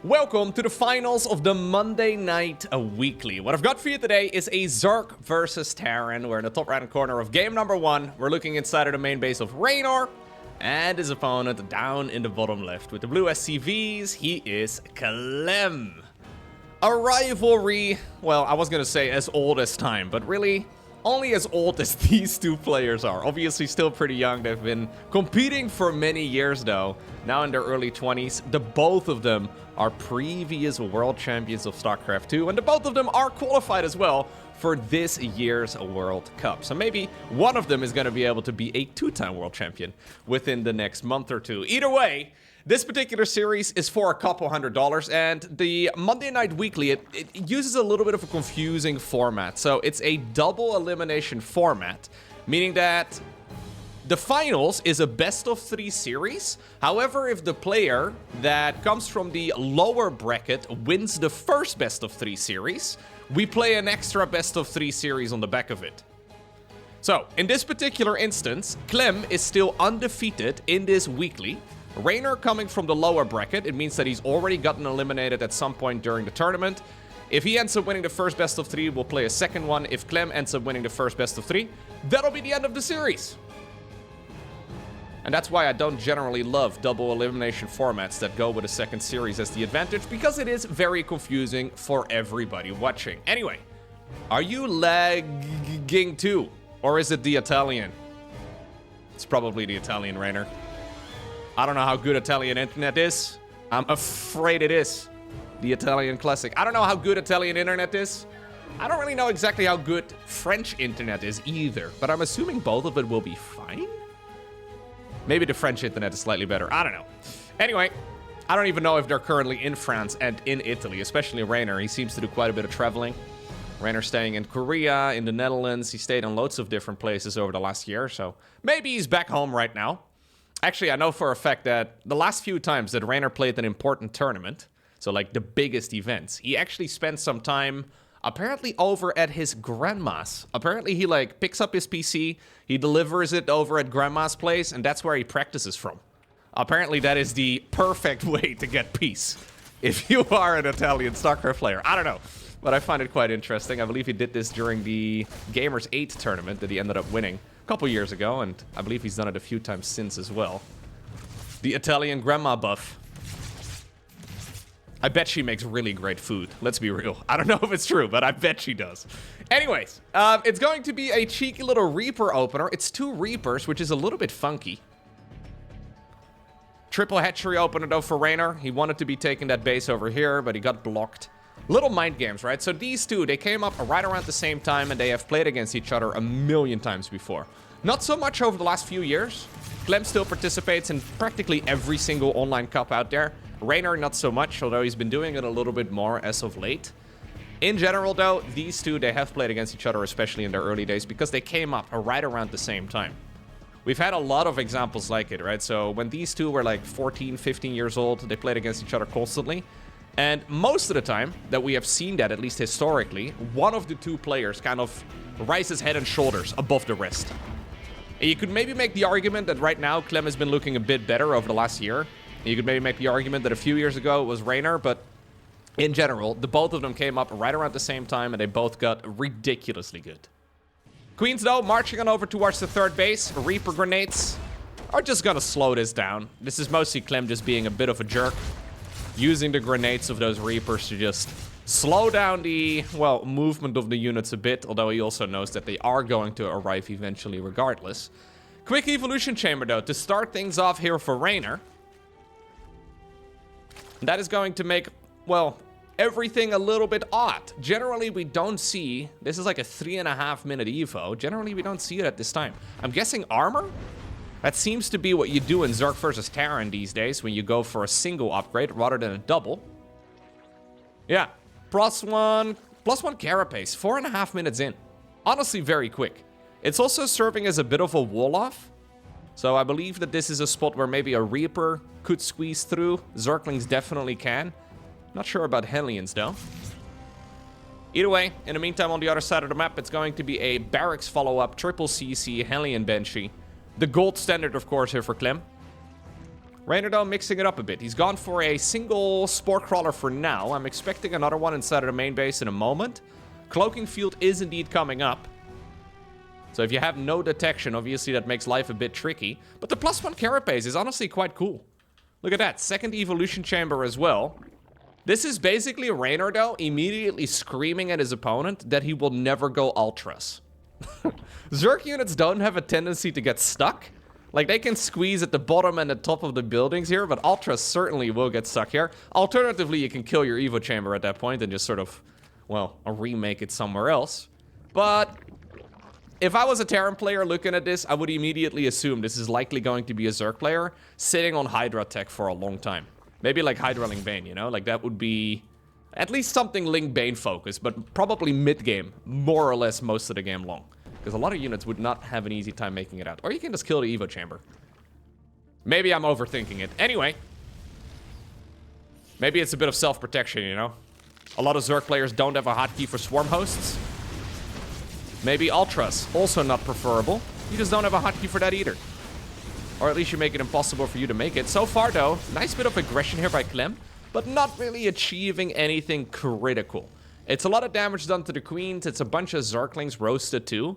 Welcome to the finals of the Monday Night Weekly. What I've got for you today is a Zerg versus Terran. We're in the top right corner of game number 1. We're looking inside of the main base of Reynor. And his opponent down in the bottom left with the blue SCVs, he is Clem. A rivalry, well, I was gonna say as old as time, but really only as old as these two players are. Obviously still pretty young. They've been competing for many years though, now in their early 20s. The both of them are previous world champions of StarCraft 2, and the both of them are qualified as well for this year's World Cup. So maybe one of them is going to be able to be a two-time world champion within the next month or two. Either way, this particular series is for a couple $100, and the Monday Night Weekly, it uses a little bit of a confusing format. So it's a double elimination format, meaning that the finals is a best-of-3 series. However, if the player that comes from the lower bracket wins the first best-of-3 series, we play an extra best-of-3 series on the back of it. So, in this particular instance, Clem is still undefeated in this weekly. Reynor coming from the lower bracket, it means that he's already gotten eliminated at some point during the tournament. If he ends up winning the first best-of-3, we'll play a second one. If Clem ends up winning the first best-of-3, that'll be the end of the series. And that's why I don't generally love double elimination formats that go with a second series as the advantage, because it is very confusing for everybody watching. Anyway, are you lagging too? Or is it the Italian? It's probably the Italian, Reynor. I don't know how good Italian internet is. I'm afraid it is. The Italian classic. I don't know how good Italian internet is. I don't really know exactly how good French internet is either, but I'm assuming both of it will be fine? Maybe the French internet is slightly better. I don't know. Anyway, I don't even know if they're currently in France and in Italy, especially Reynor. He seems to do quite a bit of traveling. Reynor staying in Korea, in the Netherlands. He stayed in loads of different places over the last year, so maybe he's back home right now. Actually, I know for a fact that the last few times that Reynor played an important tournament, so like the biggest events, he actually spent some time apparently over at his grandma's. Apparently he like picks up his PC, he delivers it over at grandma's place, and that's where he practices from. Apparently that is the perfect way to get peace if you are an Italian StarCraft player. I don't know, but I find it quite interesting. I believe he did this during the Gamers 8 tournament that he ended up winning a couple years ago, and I believe he's done it a few times since as well. The Italian grandma buff. I bet she makes really great food. Let's be real. I don't know if it's true, but I bet she does. Anyways, it's going to be a cheeky little Reaper opener. It's 2 Reapers, which is a little bit funky. Triple hatchery opener, though, for Reynor. He wanted to be taking that base over here, but he got blocked. Little mind games, right? So these two, they came up right around the same time, and they have played against each other a million times before. Not so much over the last few years. Clem still participates in practically every single online cup out there. Reynor not so much, although he's been doing it a little bit more as of late. In general, though, these two, they have played against each other, especially in their early days, because they came up right around the same time. We've had a lot of examples like it, right? So when these two were like 14, 15 years old, they played against each other constantly. And most of the time that we have seen that, at least historically, one of the two players kind of rises head and shoulders above the rest. And you could maybe make the argument that right now Clem has been looking a bit better over the last year. You could maybe make the argument that a few years ago it was Reynor, but in general, the both of them came up right around the same time, and they both got ridiculously good. Queens, though, marching on over towards the third base. Reaper grenades are just gonna slow this down. This is mostly Clem just being a bit of a jerk, using the grenades of those Reapers to just slow down the, well, movement of the units a bit, although he also knows that they are going to arrive eventually regardless. Quick evolution chamber, though, to start things off here for Reynor. That is going to make, well, everything a little bit odd. Generally, we don't see... This is like a 3.5 minute evo. Generally, we don't see it at this time. I'm guessing armor? That seems to be what you do in Zerg versus Terran these days, when you go for a single upgrade rather than a double. Yeah, plus one carapace, 4.5 minutes in. Honestly, very quick. It's also serving as a bit of a wall-off. So I believe that this is a spot where maybe a Reaper could squeeze through. Zerglings definitely can. Not sure about Hellions, though. Either way, in the meantime, on the other side of the map, it's going to be a Barracks follow-up, triple CC, Hellion Banshee. The gold standard, of course, here for Clem. Reynor, though, mixing it up a bit. He's gone for a single Spore Crawler for now. I'm expecting another one inside of the main base in a moment. Cloaking Field is indeed coming up. So if you have no detection, obviously that makes life a bit tricky. But the +1 carapace is honestly quite cool. Look at that, second evolution chamber as well. This is basically Reynor, though, immediately screaming at his opponent that he will never go ultras. Zerg units don't have a tendency to get stuck. Like, they can squeeze at the bottom and the top of the buildings here, but ultras certainly will get stuck here. Alternatively, you can kill your evo chamber at that point and just sort of, well, remake it somewhere else. But if I was a Terran player looking at this, I would immediately assume this is likely going to be a Zerg player sitting on Hydra tech for a long time. Maybe like Hydra Ling Bane, you know? Like, that would be at least something Ling Bane focused, but probably mid-game, more or less most of the game long. Because a lot of units would not have an easy time making it out. Or you can just kill the evo chamber. Maybe I'm overthinking it. Anyway. Maybe it's a bit of self-protection, you know? A lot of Zerg players don't have a hotkey for swarm hosts. Maybe ultras, also not preferable. You just don't have a hotkey for that either. Or at least you make it impossible for you to make it. So far, though, nice bit of aggression here by Clem, but not really achieving anything critical. It's a lot of damage done to the queens. It's a bunch of Zerglings roasted too.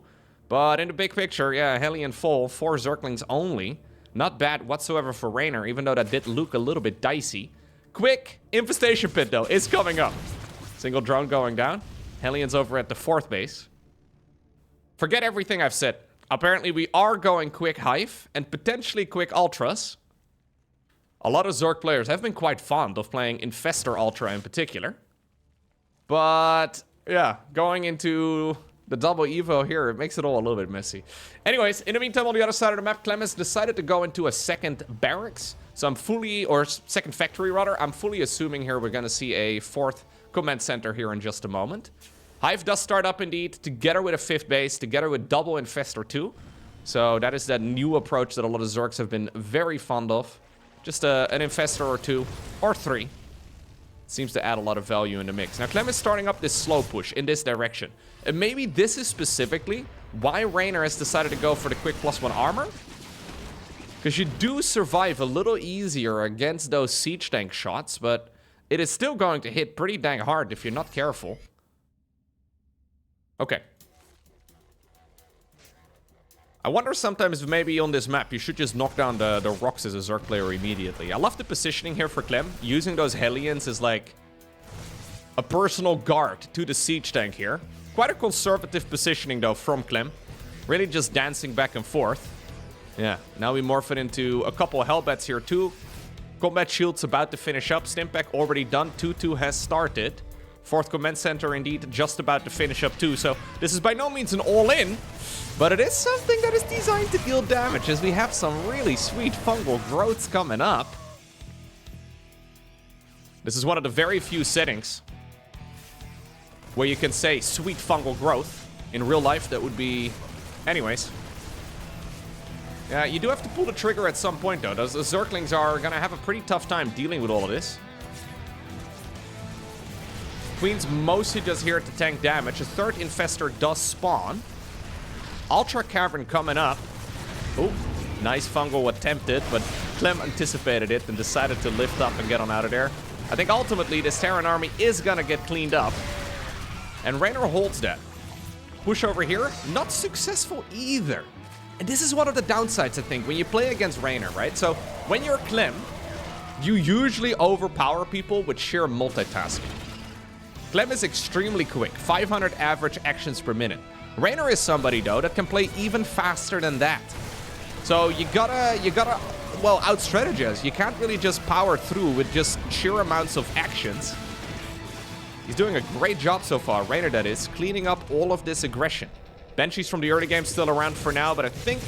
But in the big picture, yeah, Hellion full, 4 Zerglings only. Not bad whatsoever for Reynor, even though that did look a little bit dicey. Quick, infestation pit, though, is coming up. Single drone going down. Hellion's over at the 4th base. Forget everything I've said. Apparently, we are going quick hive and potentially quick ultras. A lot of Zerg players have been quite fond of playing Infestor Ultra in particular. But, yeah, going into the double evo here, it makes it all a little bit messy. Anyways, in the meantime, on the other side of the map, Clem has decided to go into a second barracks. So I'm fully, or second factory rather, I'm fully assuming here we're going to see a 4th command center here in just a moment. Hive does start up indeed, together with a 5th base, together with double Infestor 2. So that is that new approach that a lot of Zergs have been very fond of. Just an Infestor or 2, or 3. Seems to add a lot of value in the mix. Now, Clem is starting up this slow push in this direction. And maybe this is specifically why Reynor has decided to go for the quick +1 armor. Because you do survive a little easier against those siege tank shots, but it is still going to hit pretty dang hard if you're not careful. Okay. I wonder sometimes if maybe on this map you should just knock down the rocks as a Zerg player immediately. I love the positioning here for Clem. Using those Hellions as like a personal guard to the siege tank here. Quite a conservative positioning though from Clem. Really just dancing back and forth. Yeah, now we morph it into a couple of Hellbats here too. Combat Shield's about to finish up. Stimpack already done. 2-2 has started. 4th command center indeed just about to finish up too. So this is by no means an all-in, but it is something that is designed to deal damage as we have some really sweet fungal growths coming up. This is one of the very few settings where you can say sweet fungal growth. In real life that would be... Anyways. Yeah, you do have to pull the trigger at some point though. Those Zerglings are gonna have a pretty tough time dealing with all of this. Queen's mostly just here to tank damage. A 3rd Infestor does spawn. Ultra Cavern coming up. Oh, nice fungal attempted, but Clem anticipated it and decided to lift up and get on out of there. I think ultimately this Terran army is gonna get cleaned up. And Reynor holds that. Push over here, not successful either. And this is one of the downsides, I think, when you play against Reynor, right? So when you're Clem, you usually overpower people with sheer multitasking. Clem is extremely quick, 500 average actions per minute. Reynor is somebody, though, that can play even faster than that. So you gotta, well, out-strategize. You can't really just power through with just sheer amounts of actions. He's doing a great job so far, Reynor that is, cleaning up all of this aggression. Banshees from the early game still around for now, but I think...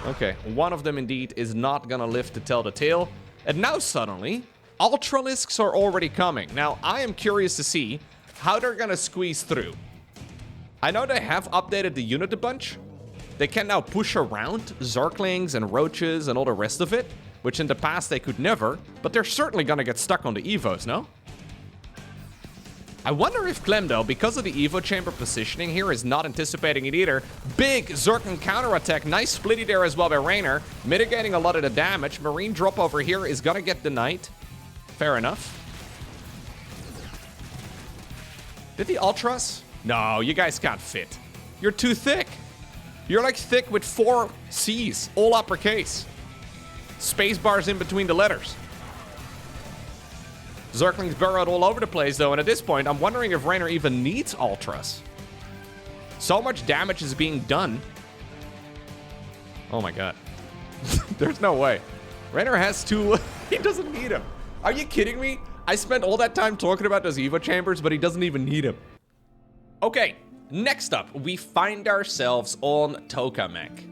Okay, one of them indeed is not gonna live to tell the tale. And now suddenly, Ultralisks are already coming. Now, I am curious to see how they're gonna squeeze through. I know they have updated the unit a bunch. They can now push around Zerglings and Roaches and all the rest of it, which in the past they could never, but they're certainly gonna get stuck on the Evos, no? I wonder if Clem, though, because of the Evo Chamber positioning here, is not anticipating it either. Big Zerg counterattack. Nice splitty there as well by Reynor, mitigating a lot of the damage. Marine drop over here is gonna get denied. Fair enough. Did the Ultras? No, you guys can't fit. You're too thick. You're like thick with 4 C's, all uppercase. Space bars in between the letters. Zerglings burrowed all over the place, though, and at this point, I'm wondering if Reynor even needs Ultras. So much damage is being done. Oh my god. There's no way. Reynor has 2... He doesn't need him. Are you kidding me? I spent all that time talking about those Evo Chambers, but he doesn't even need him. Okay, next up, we find ourselves on Tokamak.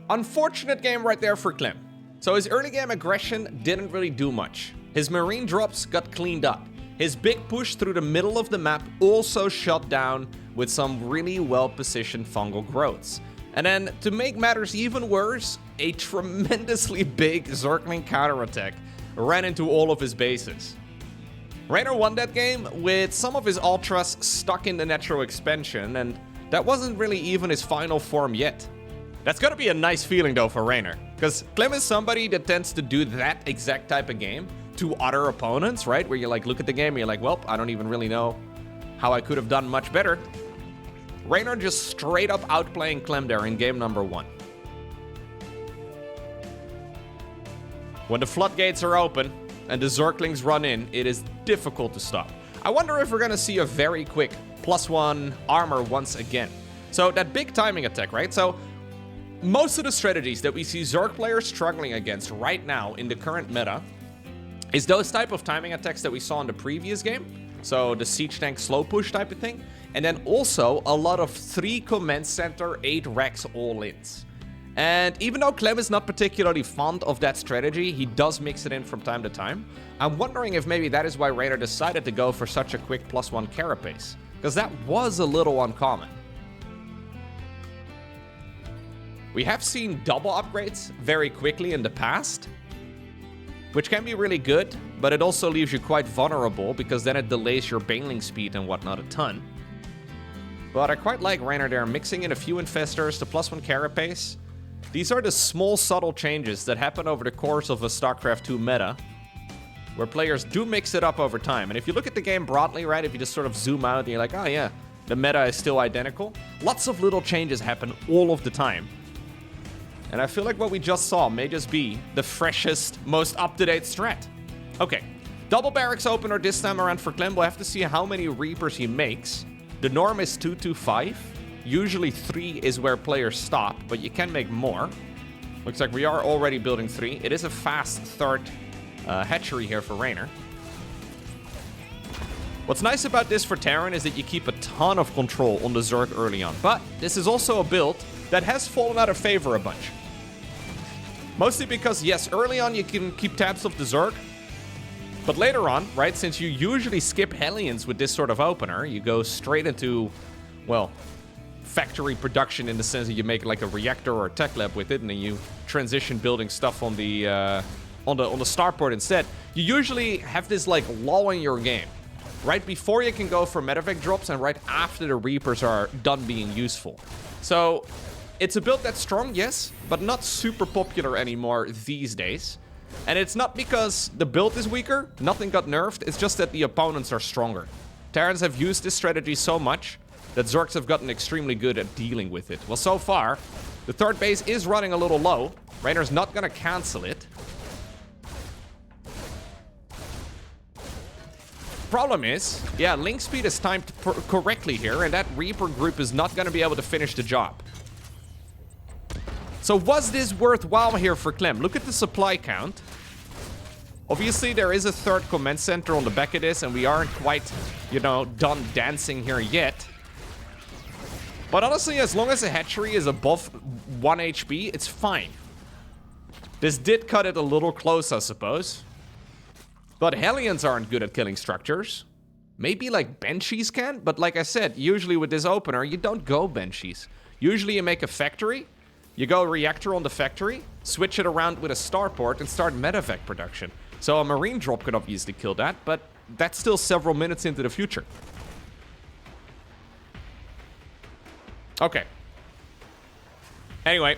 Unfortunate game right there for Clem. So his early game aggression didn't really do much. His marine drops got cleaned up. His big push through the middle of the map also shut down with some really well-positioned fungal growths. And then, to make matters even worse, a tremendously big Zergling counterattack ran into all of his bases. Reynor won that game with some of his Ultras stuck in the natural expansion, and that wasn't really even his final form yet. That's gotta be a nice feeling though for Reynor, because Clem is somebody that tends to do that exact type of game to other opponents, right? Where you like look at the game and you're like, well, I don't even really know how I could have done much better. Reynor just straight up outplaying Clem there in game number 1. When the floodgates are open and the Zerglings run in, it is difficult to stop. I wonder if we're gonna see a very quick +1 armor once again. So that big timing attack, right? So most of the strategies that we see Zerg players struggling against right now in the current meta is those type of timing attacks that we saw in the previous game. So the siege tank slow push type of thing. And then also a lot of 3 command center, 8 Rex all-ins. And even though Clem is not particularly fond of that strategy, he does mix it in from time to time. I'm wondering if maybe that is why Reynor decided to go for such a quick +1 carapace, because that was a little uncommon. We have seen double upgrades very quickly in the past, which can be really good, but it also leaves you quite vulnerable because then it delays your baneling speed and whatnot a ton. But I quite like Reynor there, mixing in a few infestors to +1 carapace. These are the small subtle changes that happen over the course of a StarCraft 2 meta, where players do mix it up over time. And if you look at the game broadly, right, if you just sort of zoom out and you're like, oh yeah, the meta is still identical, lots of little changes happen all of the time. And I feel like what we just saw may just be the freshest, most up-to-date strat. Okay, double barracks opener this time around for Clem. We'll have to see how many Reapers he makes. The norm is 2 to 5. Usually 3 is where players stop, but you can make more. Looks like we are already building 3. It is a fast third hatchery here for Reynor. What's nice about this for Terran is that you keep a ton of control on the Zerg early on. But this is also a build that has fallen out of favor a bunch. Mostly because, yes, early on you can keep tabs of the Zerg, but later on, right, since you usually skip Hellions with this sort of opener, you go straight into, well, factory production in the sense that you make like a reactor or a tech lab with it, and then you transition building stuff on the starport instead. You usually have this like lull in your game, right before you can go for medevac drops and right after the Reapers are done being useful. So it's a build that's strong, yes, but not super popular anymore these days. And it's not because the build is weaker, nothing got nerfed, it's just that the opponents are stronger. Terrans have used this strategy so much that Zergs have gotten extremely good at dealing with it. Well, so far, the third base is running a little low. Reynor's not gonna cancel it. Problem is, yeah, link speed is timed correctly here, and that Reaper group is not gonna be able to finish the job. So was this worthwhile here for Clem? Look at the supply count. Obviously, there is a third command center on the back of this, and we aren't quite, you know, done dancing here yet. But honestly, as long as the hatchery is above 1 HP, it's fine. This did cut it a little close, I suppose. But Hellions aren't good at killing structures. Maybe like Banshees can, but like I said, usually with this opener, you don't go Banshees. Usually you make a factory, you go reactor on the factory, switch it around with a starport, and start medevac production. So a marine drop could obviously kill that, but that's still several minutes into the future. Okay. Anyway,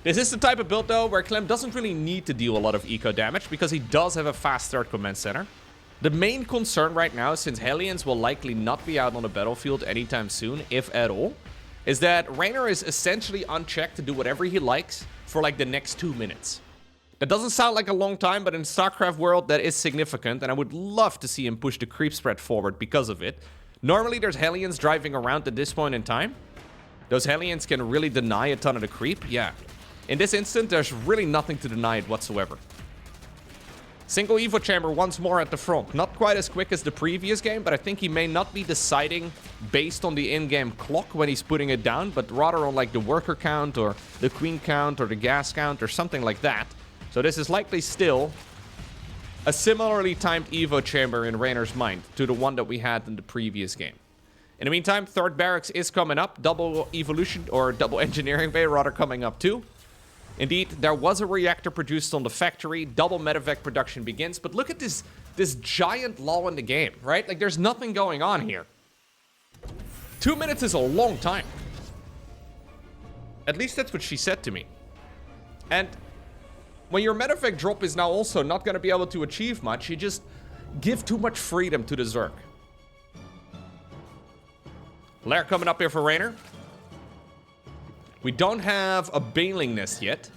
this is the type of build, though, where Clem doesn't really need to deal a lot of eco damage because he does have a fast third command center. The main concern right now, since Hellions will likely not be out on the battlefield anytime soon, if at all, is that Reynor is essentially unchecked to do whatever he likes for like the next 2 minutes. That doesn't sound like a long time, but in StarCraft world, that is significant, and I would love to see him push the creep spread forward because of it. Normally, there's Hellions driving around at this point in time. Those Hellions can really deny a ton of the creep, yeah. In this instant, there's really nothing to deny it whatsoever. Single Evo Chamber once more at the front. Not quite as quick as the previous game, but I think he may not be deciding based on the in-game clock when he's putting it down, but rather on like the worker count or the queen count or the gas count or something like that. So this is likely still a similarly timed Evo Chamber in Reynor's mind to the one that we had in the previous game. In the meantime, third barracks is coming up. Double evolution, or double engineering bay rather, coming up too. Indeed, there was a reactor produced on the factory. Double medevac production begins. But look at this giant lull in the game, right? Like, there's nothing going on here. 2 minutes is a long time. At least that's what she said to me. And when your medevac drop is now also not going to be able to achieve much, you just give too much freedom to the Zerg. Lair coming up here for Reynor. We don't have a Baneling Nest yet.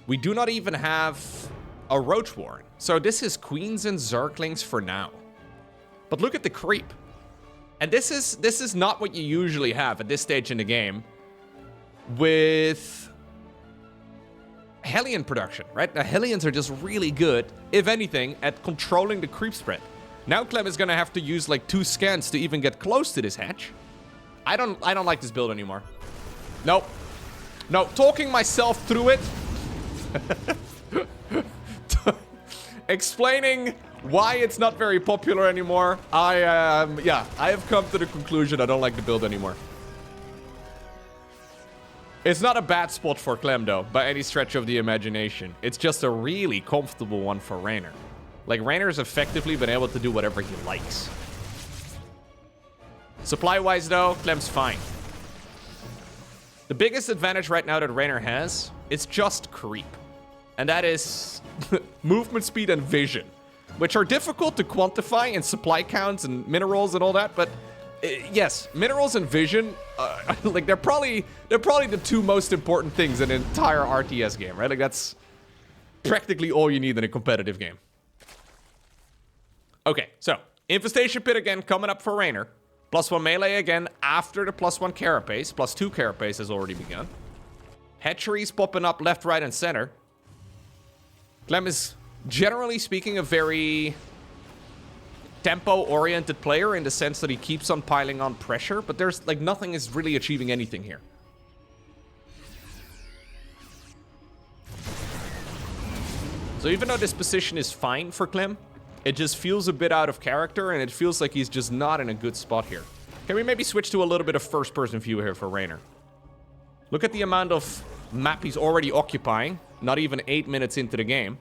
We do not even have a Roach Warren. So this is Queens and Zerglings for now. But look at the creep. And this is not what you usually have at this stage in the game with Hellion production, right? The Hellions are just really good, if anything, at controlling the creep spread. Now Clem is gonna have to use like 2 scans to even get close to this hatch. I don't like this build anymore. Nope. No, talking myself through it. Explaining why it's not very popular anymore. I have come to the conclusion I don't like the build anymore. It's not a bad spot for Clem though, by any stretch of the imagination. It's just a really comfortable one for Reynor. Like, Reynor's effectively been able to do whatever he likes. Supply-wise, though, Clem's fine. The biggest advantage right now that Reynor has is just creep. And that is movement speed and vision, which are difficult to quantify in supply counts and minerals and all that, but yes, minerals and vision, like, they're probably the 2 most important things in an entire RTS game, right? Like, that's practically all you need in a competitive game. Okay, so Infestation Pit again coming up for Reynor. +1 melee again after the +1 carapace. +2 carapace has already begun. Hatcheries popping up left, right, and center. Clem is, generally speaking, a very tempo-oriented player in the sense that he keeps on piling on pressure, but there's, like, nothing is really achieving anything here. So even though this position is fine for Clem, it just feels a bit out of character, and it feels like he's just not in a good spot here. Can we maybe switch to a little bit of first-person view here for Reynor? Look at the amount of map he's already occupying, not even 8 minutes into the game.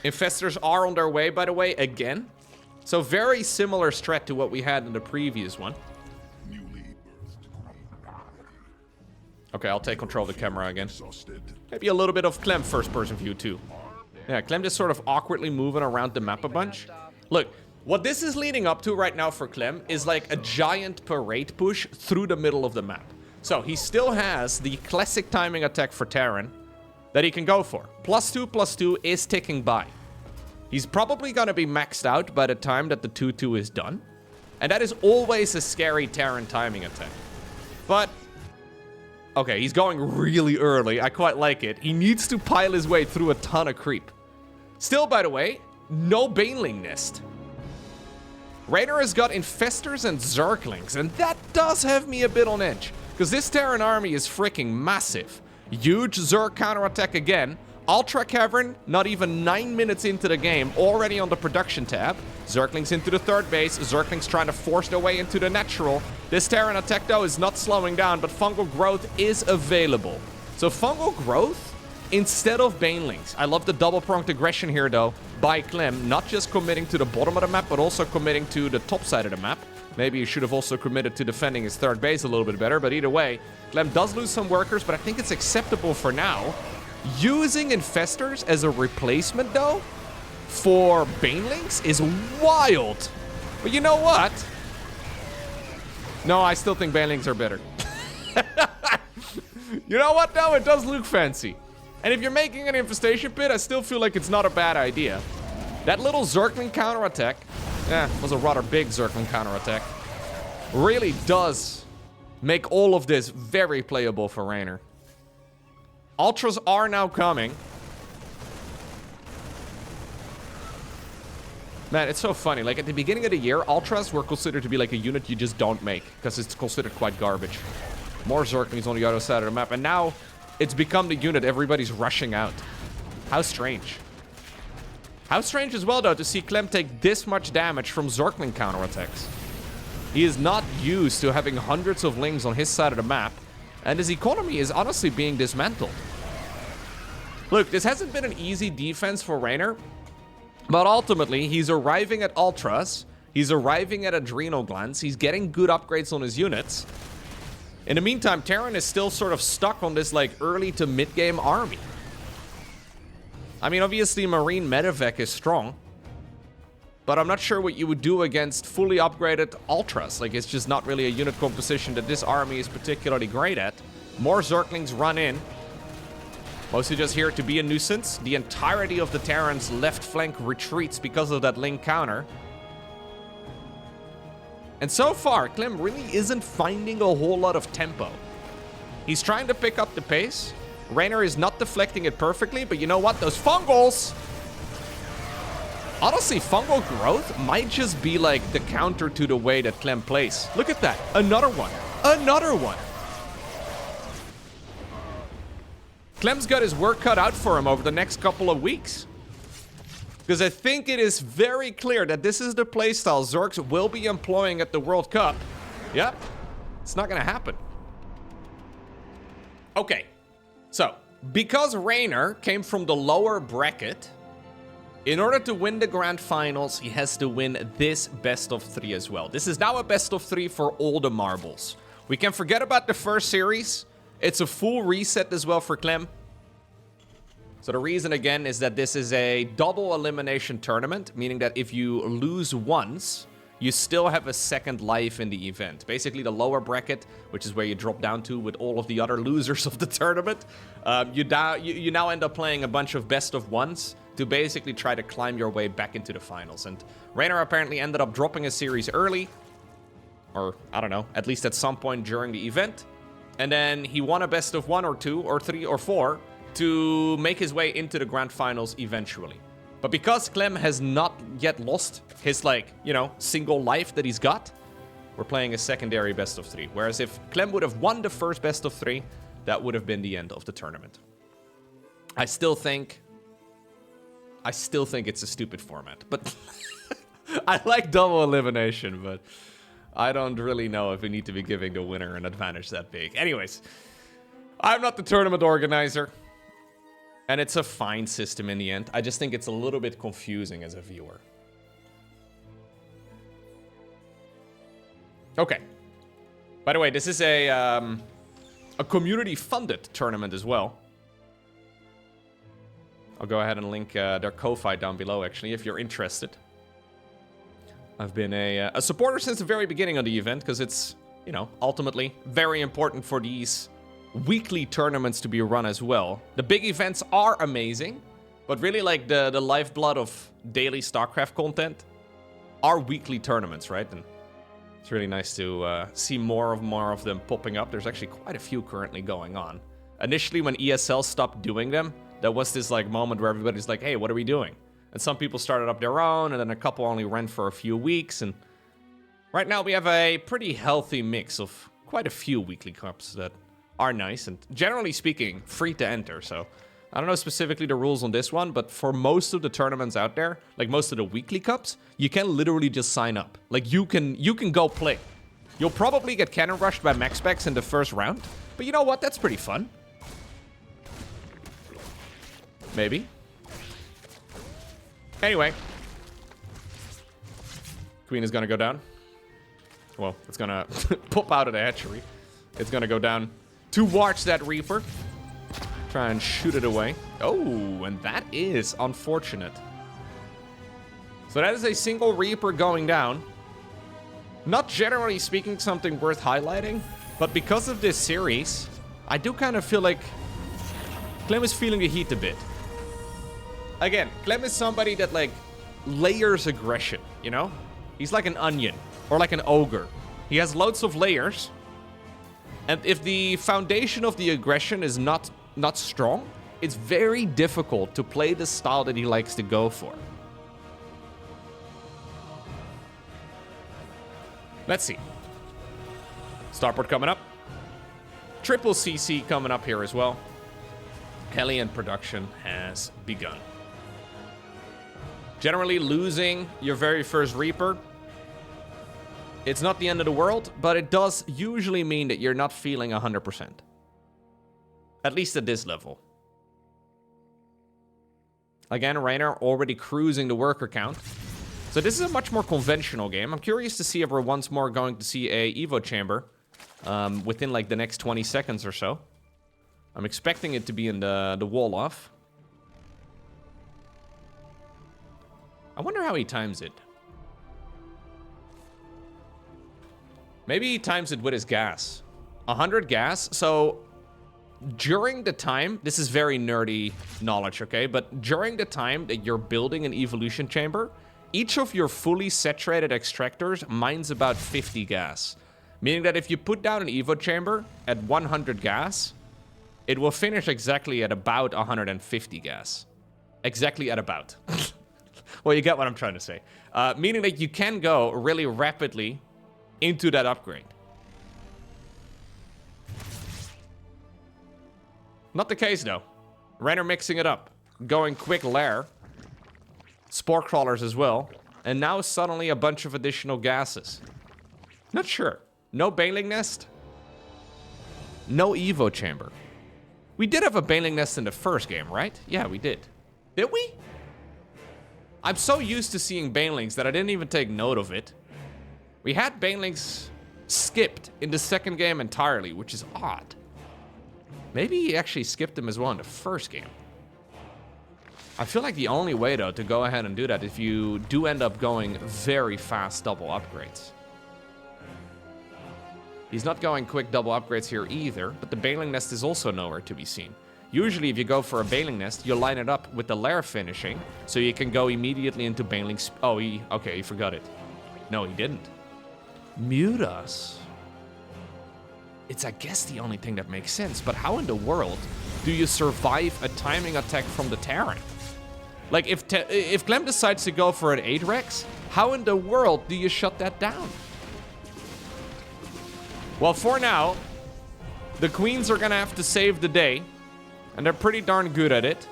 Infestors are on their way, by the way, again. So very similar strat to what we had in the previous one. Okay, I'll take control of the camera again. Maybe a little bit of Clem first-person view, too. Yeah, Clem just sort of awkwardly moving around the map a bunch. Look, what this is leading up to right now for Clem is like a giant parade push through the middle of the map. So he still has the classic timing attack for Terran that he can go for. +2/+2 is ticking by. He's probably going to be maxed out by the time that the 2/2 is done. And that is always a scary Terran timing attack. But okay, he's going really early. I quite like it. He needs to pile his way through a ton of creep. Still, by the way, no Baneling Nest. Reynor has got Infestors and Zerglings, and that does have me a bit on edge. Because this Terran army is freaking massive. Huge Zerg counterattack again. Ultra Cavern, not even 9 minutes into the game, already on the production tab. Zerglings into the third base. Zerglings trying to force their way into the natural. This Terran attack, though, is not slowing down, but fungal growth is available. So fungal growth instead of Banelings. I love the double-pronged aggression here, though, by Clem. Not just committing to the bottom of the map, but also committing to the top side of the map. Maybe he should have also committed to defending his third base a little bit better, but either way, Clem does lose some workers, but I think it's acceptable for now. Using Infestors as a replacement, though, for Banelings is wild. But you know what? No, I still think Banelings are better. You know what, though? It does look fancy. And if you're making an infestation pit, I still feel like it's not a bad idea. That little Zergling counterattack, was a rather big Zergling counterattack, really does make all of this very playable for Reynor. Ultras are now coming. Man, it's so funny. Like, at the beginning of the year, Ultras were considered to be like a unit you just don't make, because it's considered quite garbage. More Zerglings on the other side of the map, and now it's become the unit everybody's rushing out. How strange. How strange as well, though, to see Clem take this much damage from Zergling counterattacks. He is not used to having hundreds of lings on his side of the map, and his economy is honestly being dismantled. Look, this hasn't been an easy defense for Reynor, but ultimately, he's arriving at Ultras, he's arriving at Adrenal Glands, he's getting good upgrades on his units. In the meantime, Terran is still sort of stuck on this, like, early to mid-game army. I mean, obviously, Marine Medevac is strong, but I'm not sure what you would do against fully upgraded Ultras. Like, it's just not really a unit composition that this army is particularly great at. More Zerglings run in. Mostly just here to be a nuisance. The entirety of the Terran's left flank retreats because of that link counter. And so far, Clem really isn't finding a whole lot of tempo. He's trying to pick up the pace. Reynor is not deflecting it perfectly, but you know what? Those fungals! Honestly, fungal growth might just be like the counter to the way that Clem plays. Look at that. Another one. Another one. Clem's got his work cut out for him over the next couple of weeks. Because I think it is very clear that this is the playstyle Zergs will be employing at the World Cup. Yep. It's not going to happen. Okay. So, because Reynor came from the lower bracket, in order to win the Grand Finals, he has to win this best of 3 as well. This is now a best of 3 for all the marbles. We can forget about the first series. It's a full reset as well for Clem. So the reason, again, is that this is a double elimination tournament, meaning that if you lose once, you still have a second life in the event. Basically, the lower bracket, which is where you drop down to with all of the other losers of the tournament, you now end up playing a bunch of best of ones to basically try to climb your way back into the finals. And Reynor apparently ended up dropping a series early, or I don't know, at least at some point during the event. And then he won a best of 1 or 2 or 3 or 4 to make his way into the Grand Finals eventually. But because Clem has not yet lost his, like, you know, single life that he's got, we're playing a secondary best of 3. Whereas if Clem would have won the first best of 3, that would have been the end of the tournament. I still think it's a stupid format, but I like double elimination, but I don't really know if we need to be giving the winner an advantage that big. Anyways, I'm not the tournament organizer, and it's a fine system in the end. I just think it's a little bit confusing as a viewer. Okay. By the way, this is a community-funded tournament as well. I'll go ahead and link their Ko-Fi down below, actually, if you're interested. I've been a supporter since the very beginning of the event, because it's, you know, ultimately very important for these weekly tournaments to be run as well. The big events are amazing, but really, like, the lifeblood of daily StarCraft content are weekly tournaments, right? And it's really nice to see more of them popping up. There's actually quite a few currently going on. Initially, when ESL stopped doing them, there was this, like, moment where everybody's like, hey, what are we doing? And some people started up their own, and then a couple only ran for a few weeks. And right now we have a pretty healthy mix of quite a few weekly cups that are nice and, generally speaking, free to enter. So I don't know specifically the rules on this one, but for most of the tournaments out there, like most of the weekly cups, you can literally just sign up. Like, you can go play. You'll probably get cannon rushed by max specs in the first round, but you know what? That's pretty fun. Maybe. Anyway. Queen is gonna go down. Well, it's gonna pop out of the hatchery. It's gonna go down towards that Reaper. Try and shoot it away. Oh, and that is unfortunate. So that is a single Reaper going down. Not generally speaking something worth highlighting, but because of this series, I do kind of feel like Clem is feeling the heat a bit. Again, Clem is somebody that, like, layers aggression, you know? He's like an onion, or like an ogre. He has loads of layers, and if the foundation of the aggression is not strong, it's very difficult to play the style that he likes to go for. Let's see. Starport coming up. Triple CC coming up here as well. Hellion production has begun. Generally, losing your very first Reaper, it's not the end of the world, but it does usually mean that you're not feeling 100%. At least at this level. Again, Reynor already cruising the worker count. So this is a much more conventional game. I'm curious to see if we're once more going to see a Evo chamber within like the next 20 seconds or so. I'm expecting it to be in the wall off. I wonder how he times it. Maybe he times it with his gas. 100 gas, so during the time, this is very nerdy knowledge, okay? But during the time that you're building an evolution chamber, each of your fully saturated extractors mines about 50 gas. Meaning that if you put down an evo chamber at 100 gas, it will finish exactly at about 150 gas. Exactly at about. Well, you get what I'm trying to say. Meaning that you can go really rapidly into that upgrade. Not the case, though. Reynor mixing it up. Going quick lair. Spore crawlers as well. And now suddenly a bunch of additional gases. Not sure. No baneling nest. No evo chamber. We did have a baneling nest in the first game, right? Yeah, we did. Did we? I'm so used to seeing banelings that I didn't even take note of it. We had banelings skipped in the second game entirely, which is odd. Maybe he actually skipped them as well in the first game. I feel like the only way, though, to go ahead and do that if you do end up going very fast double upgrades. He's not going quick double upgrades here either, but the baneling nest is also nowhere to be seen. Usually, if you go for a baneling nest, you line it up with the lair finishing, so you can go immediately into baneling. Oh, okay, he forgot it. No, he didn't. Mutas. It's, I guess, the only thing that makes sense, but how in the world do you survive a timing attack from the Terran? Like, if Clem decides to go for an 8 Rex, how in the world do you shut that down? Well, for now, the queens are gonna have to save the day, and they're pretty darn good at it.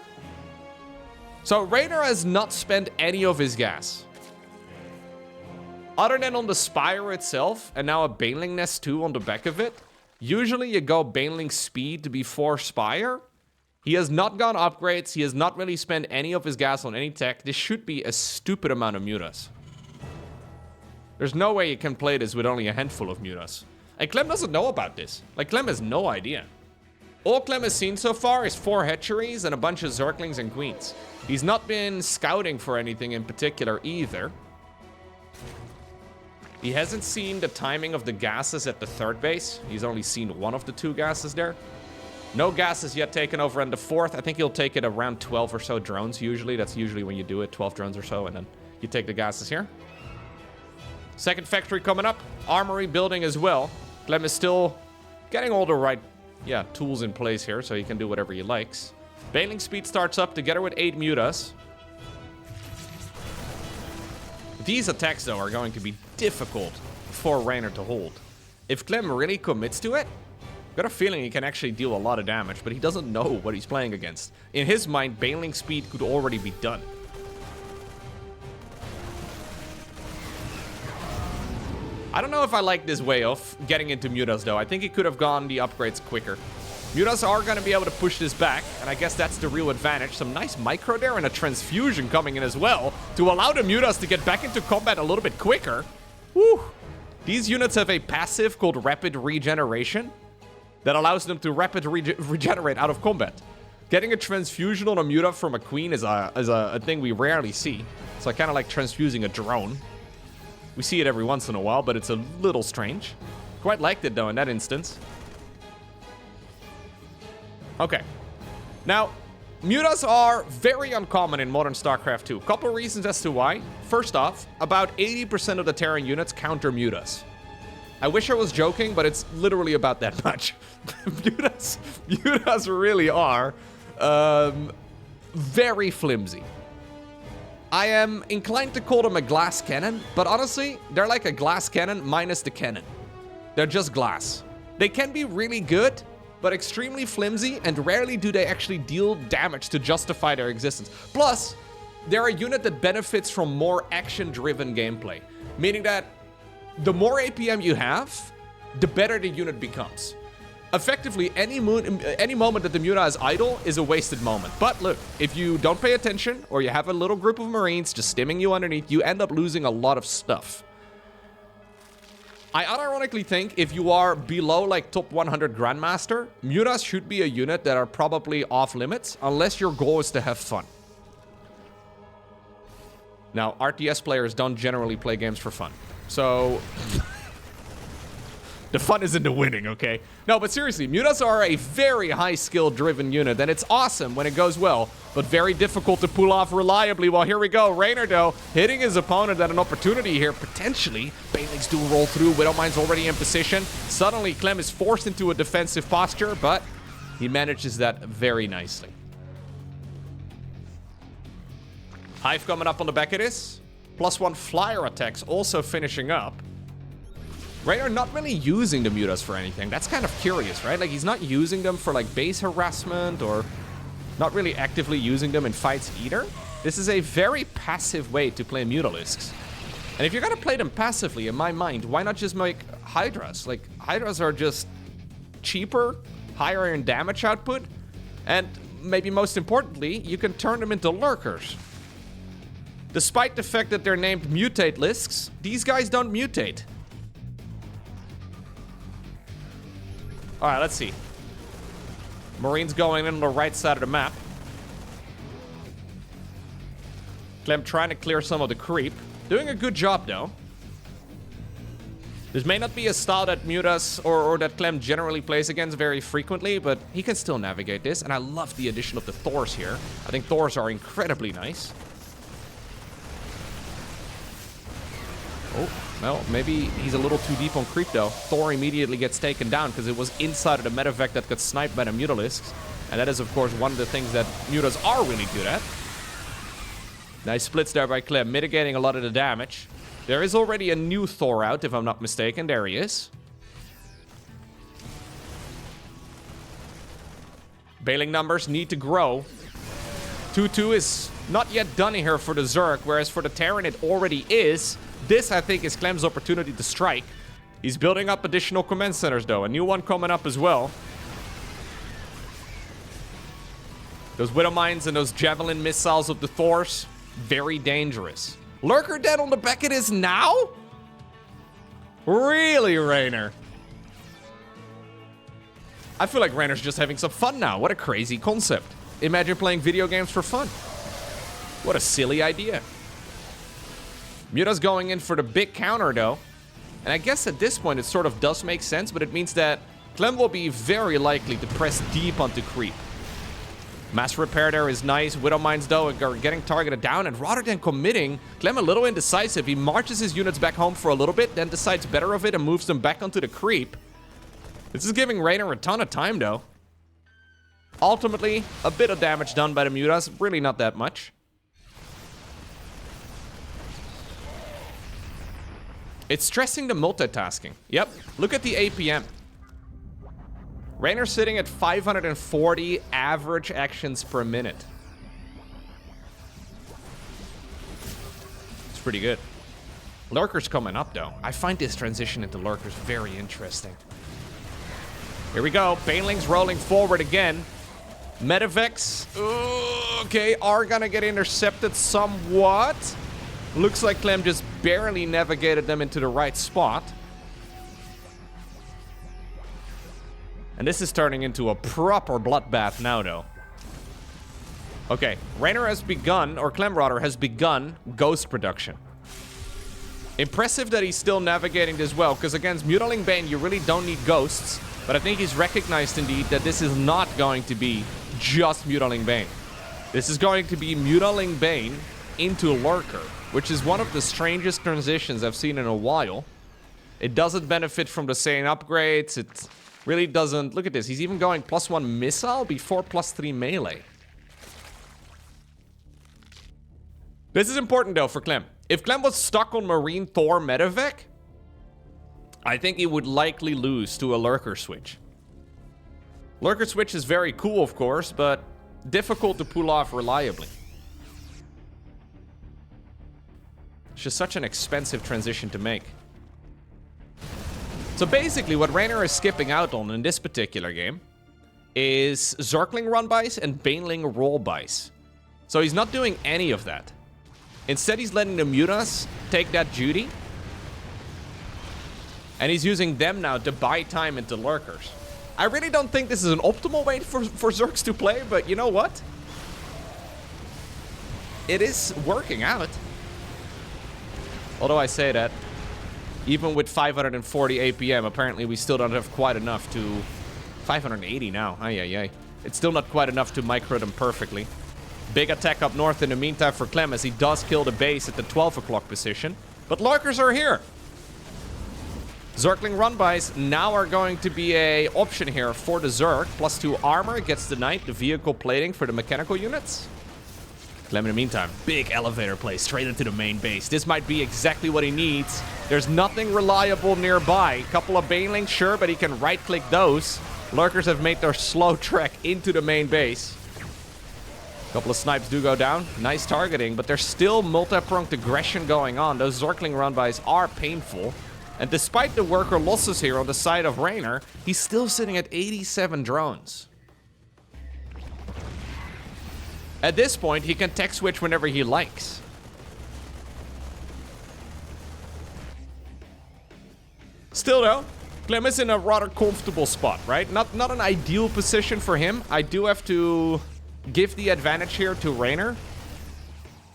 So Reynor has not spent any of his gas. Other than on the Spire itself, and now a baneling nest too on the back of it. Usually you go baneling speed before Spire. He has not gone upgrades. He has not really spent any of his gas on any tech. This should be a stupid amount of mutas. There's no way you can play this with only a handful of mutas. And Clem doesn't know about this. Like, Clem has no idea. All Clem has seen so far is 4 hatcheries and a bunch of Zerglings and Queens. He's not been scouting for anything in particular either. He hasn't seen the timing of the gases at the 3rd base. He's only seen one of the 2 gases there. No gases yet taken over on the 4th. I think he'll take it around 12 or so drones usually. That's usually when you do it, 12 drones or so, and then you take the gases here. 2nd factory coming up. Armory building as well. Clem is still getting all the right, tools in place here, so he can do whatever he likes. Baneling speed starts up together with 8 mutas. These attacks, though, are going to be difficult for Reynor to hold. If Clem really commits to it, I've got a feeling he can actually deal a lot of damage, but he doesn't know what he's playing against. In his mind, baneling speed could already be done. I don't know if I like this way of getting into mutas, though. I think he could have gone the upgrades quicker. Mutas are going to be able to push this back, and I guess that's the real advantage. Some nice micro there and a transfusion coming in as well to allow the Mutas to get back into combat a little bit quicker. Woo! These units have a passive called Rapid Regeneration that allows them to regenerate out of combat. Getting a transfusion on a Muta from a Queen is a thing we rarely see. It's like kind of like transfusing a drone. We see it every once in a while, but it's a little strange. Quite liked it though in that instance. Okay. Now, Mutas are very uncommon in modern StarCraft 2. Couple reasons as to why. First off, about 80% of the Terran units counter Mutas. I wish I was joking, but it's literally about that much. Mutas really are very flimsy. I am inclined to call them a glass cannon, but honestly, they're like a glass cannon minus the cannon. They're just glass. They can be really good, but extremely flimsy, and rarely do they actually deal damage to justify their existence. Plus, they're a unit that benefits from more action-driven gameplay, meaning that the more APM you have, the better the unit becomes. Effectively, any moment that the Muta is idle is a wasted moment. But look, if you don't pay attention, or you have a little group of Marines just stimming you underneath, you end up losing a lot of stuff. I unironically think if you are below like top 100 Grandmaster, Mutas should be a unit that are probably off limits, unless your goal is to have fun. Now, RTS players don't generally play games for fun. So, the fun is in the winning, okay? No, but seriously, Mutas are a very high skill driven unit, and it's awesome when it goes well, but very difficult to pull off reliably. Well, here we go. Reynor, though, hitting his opponent at an opportunity here, potentially. Banelings do roll through. Widowmine's already in position. Suddenly, Clem is forced into a defensive posture, but he manages that very nicely. Hive coming up on the back of this. +1 flyer attacks also finishing up. Reynor not really using the Mutas for anything. That's kind of curious, right? Like, he's not using them for, like, base harassment or not really actively using them in fights either. This is a very passive way to play Mutalisks. And if you're gonna play them passively, in my mind, why not just make Hydras? Like, Hydras are just cheaper, higher in damage output, and maybe most importantly, you can turn them into lurkers. Despite the fact that they're named mutate lists, these guys don't mutate. Alright, let's see. Marines going in on the right side of the map. Clem trying to clear some of the creep. Doing a good job, though. This may not be a style that Mutas or that Clem generally plays against very frequently, but he can still navigate this, and I love the addition of the Thors here. I think Thors are incredibly nice. Oh, well, maybe he's a little too deep on creep, though. Thor immediately gets taken down because it was inside of the medevac that got sniped by the Mutalisks. And that is, of course, one of the things that Mutas are really good at. Nice splits there by Clem, mitigating a lot of the damage. There is already a new Thor out, if I'm not mistaken. There he is. Bailing numbers need to grow. 2-2 is not yet done here for the Zerg, whereas for the Terran it already is. This, I think, is Clem's opportunity to strike. He's building up additional command centers, though. A new one coming up as well. Those Widow Mines and those Javelin missiles of the Thors, very dangerous. Lurker dead on the back of this now? Really, Reynor? I feel like Reynor's just having some fun now. What a crazy concept. Imagine playing video games for fun. What a silly idea. Muta's going in for the big counter, though. And I guess at this point it sort of does make sense, but it means that Clem will be very likely to press deep onto creep. Mass repair there is nice. Widow Mines, though, are getting targeted down, and rather than committing, Clem a little indecisive. He marches his units back home for a little bit, then decides better of it and moves them back onto the creep. This is giving Reynor a ton of time, though. Ultimately, a bit of damage done by the Mutas, really not that much. It's stressing the multitasking. Yep, look at the APM. Reynor's sitting at 540 average actions per minute. It's pretty good. Lurker's coming up, though. I find this transition into Lurkers very interesting. Here we go. Baneling's rolling forward again. Medivacs, okay, are gonna get intercepted somewhat. Looks like Clem just barely navigated them into the right spot. And this is turning into a proper bloodbath now, though. Okay, Reynor has begun, or Clem rather, has begun ghost production. Impressive that he's still navigating this well, because against Mutaling Bane, you really don't need ghosts. But I think he's recognized indeed that this is not going to be just Mutaling Bane. This is going to be Mutaling Bane into Lurker, which is one of the strangest transitions I've seen in a while. It doesn't benefit from the same upgrades. It really doesn't. Look at this. He's even going +1 missile before +3 melee. This is important though for Clem. If Clem was stuck on Marine Thor Medevac, I think he would likely lose to a Lurker switch. Lurker switch is very cool, of course, but difficult to pull off reliably. It's just such an expensive transition to make. So basically, what Reynor is skipping out on in this particular game is Zergling run-bys and Baneling roll-bys. So he's not doing any of that. Instead, he's letting the mutas take that duty. And he's using them now to buy time into Lurkers. I really don't think this is an optimal way for Zergs to play, but you know what? It is working out. Although I say that, even with 540 APM, apparently we still don't have quite enough to... 580 now, ay. It's still not quite enough to micro them perfectly. Big attack up north in the meantime for Clem, as he does kill the base at the 12 o'clock position. But Lurkers are here. Zergling run-bys now are going to be a option here for the Zerg. +2 armor gets the knight, the vehicle plating for the mechanical units. Clem in the meantime, big elevator play straight into the main base. This might be exactly what he needs. There's nothing reliable nearby. Couple of banelings, sure, but he can right-click those. Lurkers have made their slow trek into the main base. Couple of snipes do go down. Nice targeting, but there's still multi-pronged aggression going on. Those Zergling run-bys are painful. And despite the worker losses here on the side of Reynor, he's still sitting at 87 drones. At this point, he can tech switch whenever he likes. Still though, Clem is in a rather comfortable spot, right? Not an ideal position for him. I do have to give the advantage here to Reynor.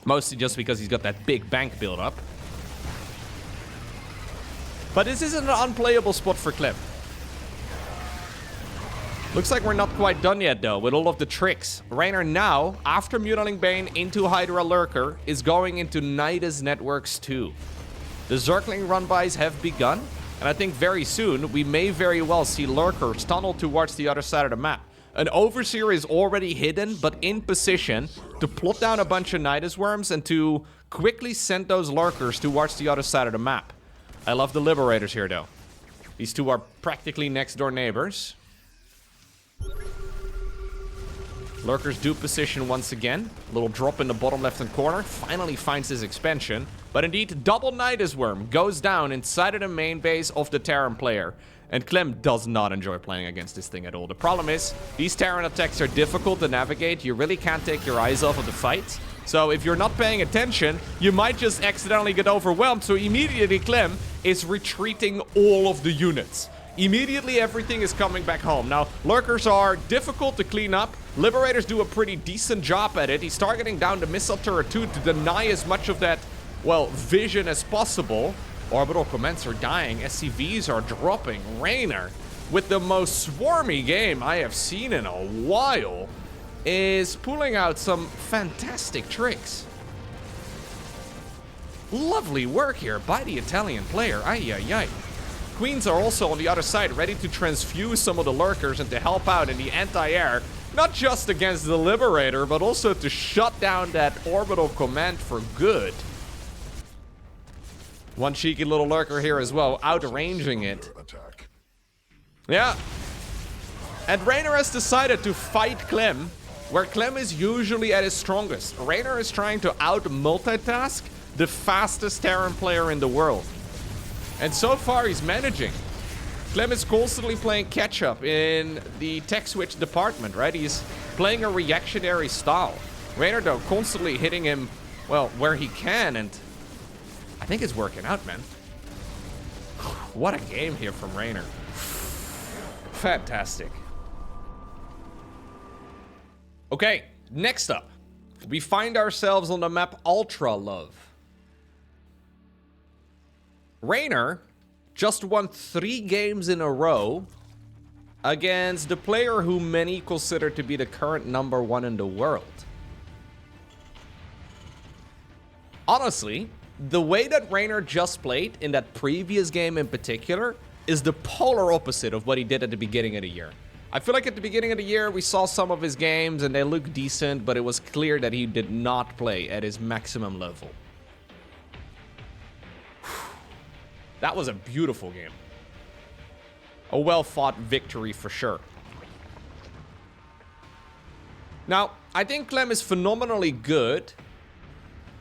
Mostly just because he's got that big bank build up. But this isn't an unplayable spot for Clem. Looks like we're not quite done yet though with all of the tricks. Reynor now, after Mutaling Bane into Hydra Lurker, is going into Nidus Networks 2. The Zergling run-bys have begun, and I think very soon we may very well see Lurkers tunnel towards the other side of the map. An Overseer is already hidden, but in position to plot down a bunch of Nidus Worms and to quickly send those Lurkers towards the other side of the map. I love the Liberators here, though. These two are practically next-door neighbors. Lurkers do position once again. Little drop in the bottom left-hand corner. Finally finds his expansion. But indeed, double Nidus Worm goes down inside of the main base of the Terran player. And Clem does not enjoy playing against this thing at all. The problem is, these Terran attacks are difficult to navigate. You really can't take your eyes off of the fight. So if you're not paying attention, you might just accidentally get overwhelmed. So immediately Clem is retreating all of the units. Immediately everything is coming back home. Now, Lurkers are difficult to clean up. Liberators do a pretty decent job at it. He's targeting down the missile turret too to deny as much of that, well, vision as possible. Orbital commands are dying. SCVs are dropping. Reynor, with the most swarmy game I have seen in a while, is pulling out some fantastic tricks. Lovely work here by the Italian player. Ay. Queens are also on the other side, ready to transfuse some of the Lurkers and to help out in the anti-air. Not just against the Liberator, but also to shut down that orbital command for good. One cheeky little Lurker here as well, outranging it. Yeah. And Reynor has decided to fight Clem, where Clem is usually at his strongest. Reynor is trying to Clem is constantly playing catch-up in the tech switch department, right? He's playing a reactionary style. Reynor, though, constantly hitting him, well, where he can, and I think it's working out, man. What a game here from Reynor. Fantastic. Okay, next up, we find ourselves on the map Ultra Love. Reynor just won 3 games in a row against the player who many consider to be the current #1 in the world. Honestly, the way that Reynor just played in that previous game in particular is the polar opposite of what he did at the beginning of the year. I feel like at the beginning of the year, we saw some of his games and they looked decent, but it was clear that he did not play at his maximum level. That was a beautiful game. A well-fought victory for sure. Now, I think Clem is phenomenally good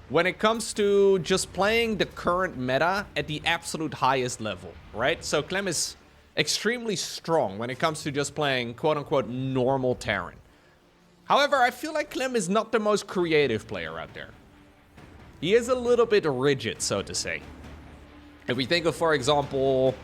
when it comes to just playing the current meta at the absolute highest level, right? So Clem is extremely strong when it comes to just playing quote-unquote normal Terran. However, I feel like Clem is not the most creative player out there. He is a little bit rigid, so to say. If we think of, for example,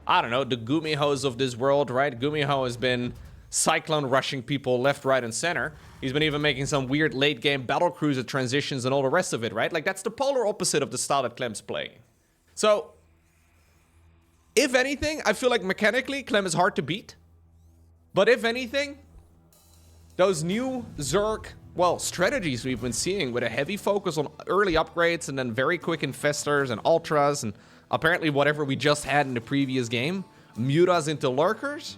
I don't know, the Gumihos of this world, right? Gumiho has been cyclone rushing people left, right, and center. He's been even making some weird late-game battlecruiser transitions and all the rest of it, right? Like, that's the polar opposite of the style that Clem's playing. So, if anything, I feel like mechanically, Clem is hard to beat. But if anything, those new Zerg, well, strategies we've been seeing with a heavy focus on early upgrades and then very quick infestors and ultras and apparently whatever we just had in the previous game, mutas into lurkers,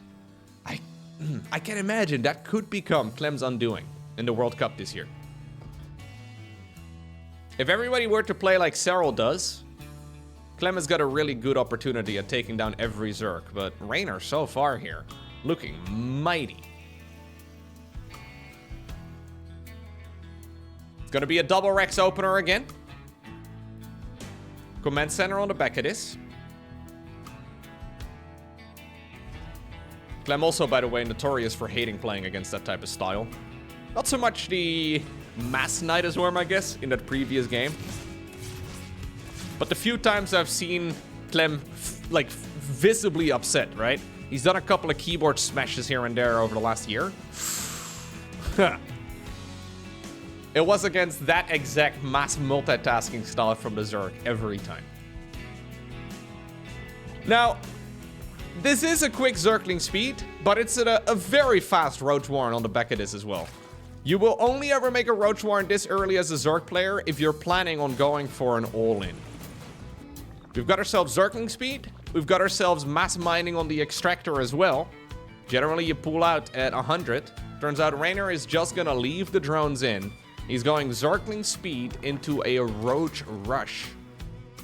I can imagine that could become Clem's undoing in the World Cup this year. If everybody were to play like Serral does, Clem has got a really good opportunity at taking down every Zerg, but Reynor so far here, looking mighty. It's gonna be a double Rex opener again. Command center on the back of this. Clem also, by the way, notorious for hating playing against that type of style. Not so much the Mass Knight as Worm, I guess, in that previous game. But the few times I've seen Clem, like, visibly upset, right? He's done a couple of keyboard smashes here and there over the last year. It was against that exact mass multitasking style from the Zerg every time. Now, this is a quick Zergling speed, but it's at a very fast Roach Warren on the back of this as well. You will only ever make a Roach Warren this early as a Zerg player if you're planning on going for an all-in. We've got ourselves Zergling speed. We've got ourselves mass mining on the extractor as well. Generally, you pull out at 100. Turns out Reynor is just gonna leave the drones in. He's going Zergling speed into a Roach rush.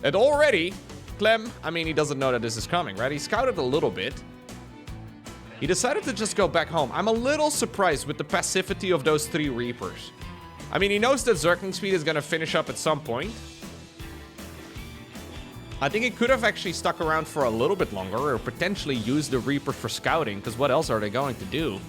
And already, Clem, I mean, he doesn't know that this is coming, right? He scouted a little bit. He decided to just go back home. I'm a little surprised with the passivity of those 3 Reapers. I mean, he knows that Zergling speed is gonna finish up at some point. I think he could have actually stuck around for a little bit longer or potentially used the Reaper for scouting, because what else are they going to do?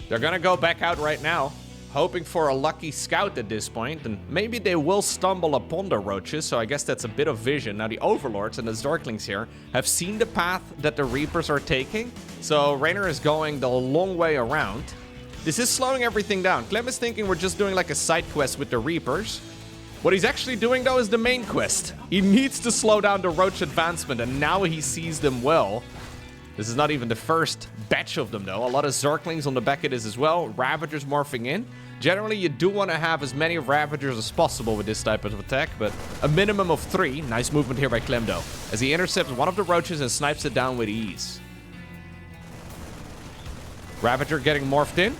They're gonna go back out right now, hoping for a lucky scout at this point, and maybe they will stumble upon the roaches, so I guess that's a bit of vision. Now the Overlords and the Zerglings here have seen the path that the Reapers are taking, so Reynor is going the long way around. This is slowing everything down. Clem is thinking we're just doing like a side quest with the Reapers. What he's actually doing though is the main quest. He needs to slow down the Roach advancement, and now he sees them well. This is not even the first batch of them though. A lot of Zerglings on the back of this as well. Ravagers morphing in. Generally, you do want to have as many Ravagers as possible with this type of attack, but a minimum of 3. Nice movement here by Clem though, as he intercepts one of the Roaches and snipes it down with ease. Ravager getting morphed in.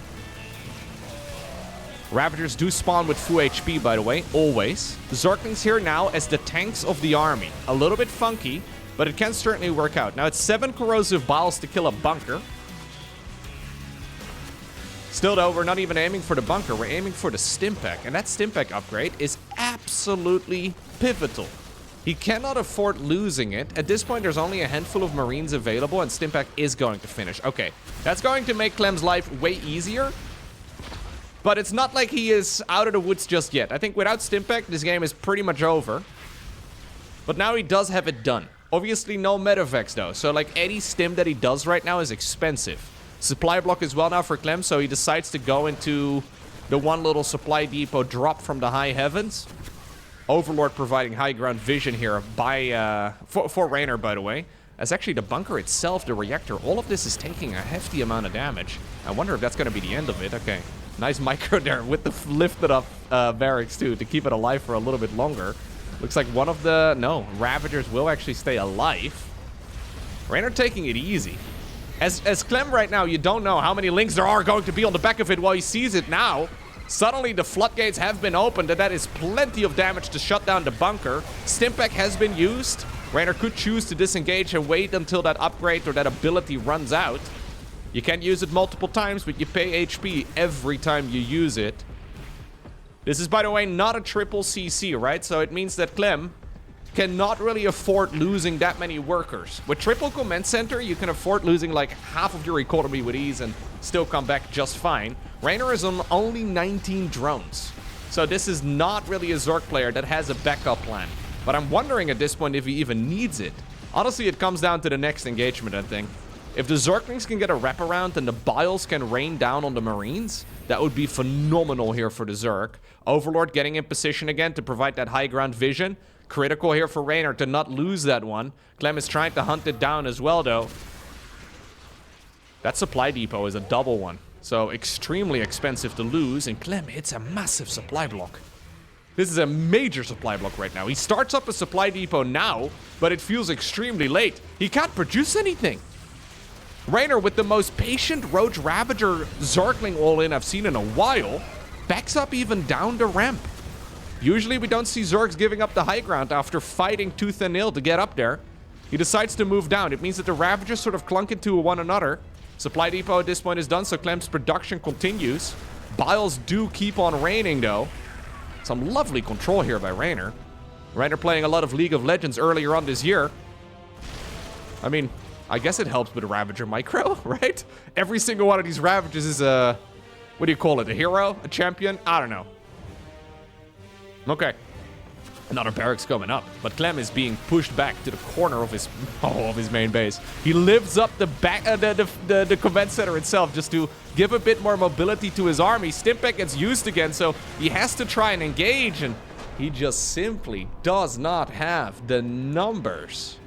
Ravagers do spawn with full HP, by the way, always. The Zerglings here now as the tanks of the army. A little bit funky, but it can certainly work out. Now it's 7 corrosive biles to kill a bunker. Still though, we're not even aiming for the bunker, we're aiming for the Stimpak, and that Stimpak upgrade is absolutely pivotal. He cannot afford losing it. At this point, there's only a handful of Marines available, and Stimpak is going to finish. Okay, that's going to make Clem's life way easier, but it's not like he is out of the woods just yet. I think without Stimpak, this game is pretty much over. But now he does have it done. Obviously, no medevacs though, so like any stim that he does right now is expensive. Supply block as well now for Clem, so he decides to go into the one little supply depot drop from the high heavens. Overlord providing high ground vision here by for Reynor, by the way. As actually the bunker itself, the reactor, all of this is taking a hefty amount of damage. I wonder if that's going to be the end of it. Okay, nice micro there with the lifted up barracks too to keep it alive for a little bit longer. Looks like one of the... No, Ravagers will actually stay alive. Reynor taking it easy. As Clem right now, you don't know how many links there are going to be on the back of it while he sees it now. Suddenly, the floodgates have been opened, and that is plenty of damage to shut down the bunker. Stimpak has been used. Reynor could choose to disengage and wait until that upgrade or that ability runs out. You can use it multiple times, but you pay HP every time you use it. This is, by the way, not a triple CC, right? So it means that Clem cannot really afford losing that many workers. With triple command center, you can afford losing like half of your economy with ease and still come back just fine. Reynor is on only 19 drones. So this is not really a Zerg player that has a backup plan. But I'm wondering at this point if he even needs it. Honestly, it comes down to the next engagement, I think. If the Zerglings can get a wraparound and the Biles can rain down on the Marines, that would be phenomenal here for the Zerg. Overlord getting in position again to provide that high ground vision. Critical here for Reynor to not lose that one. Clem is trying to hunt it down as well, though. That supply depot is a double one, so extremely expensive to lose, and Clem hits a massive supply block. This is a major supply block right now. He starts up a supply depot now, but it feels extremely late. He can't produce anything. Reynor, with the most patient Roach Ravager Zergling all-in I've seen in a while, backs up even down the ramp. Usually we don't see Zergs giving up the high ground after fighting tooth and nail to get up there. He decides to move down. It means that the Ravagers sort of clunk into one another. Supply depot at this point is done, so Clem's production continues. Biles do keep on raining, though. Some lovely control here by Reynor. Reynor playing a lot of League of Legends earlier on this year. I mean, I guess it helps with a Ravager micro, right? Every single one of these Ravagers is a... What do you call it? A hero? A champion? I don't know. Okay. Another barracks coming up, but Clem is being pushed back to the corner of his main base. He lifts up the back the command center itself just to give a bit more mobility to his army. Stimpak gets used again, so he has to try and engage, and he just simply does not have the numbers.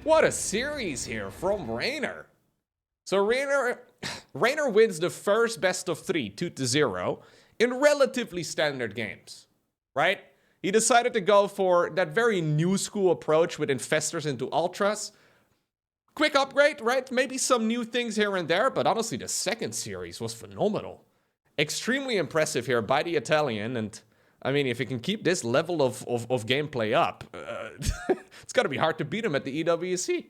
What a series here from Reynor. So Reynor wins the first best of 3, 2-0, in relatively standard games, right? He decided to go for that very new school approach with infestors into ultras. Quick upgrade, right? Maybe some new things here and there, but honestly, the second series was phenomenal. Extremely impressive here by the Italian, and I mean, if he can keep this level of gameplay up, it's gotta be hard to beat him at the EWC.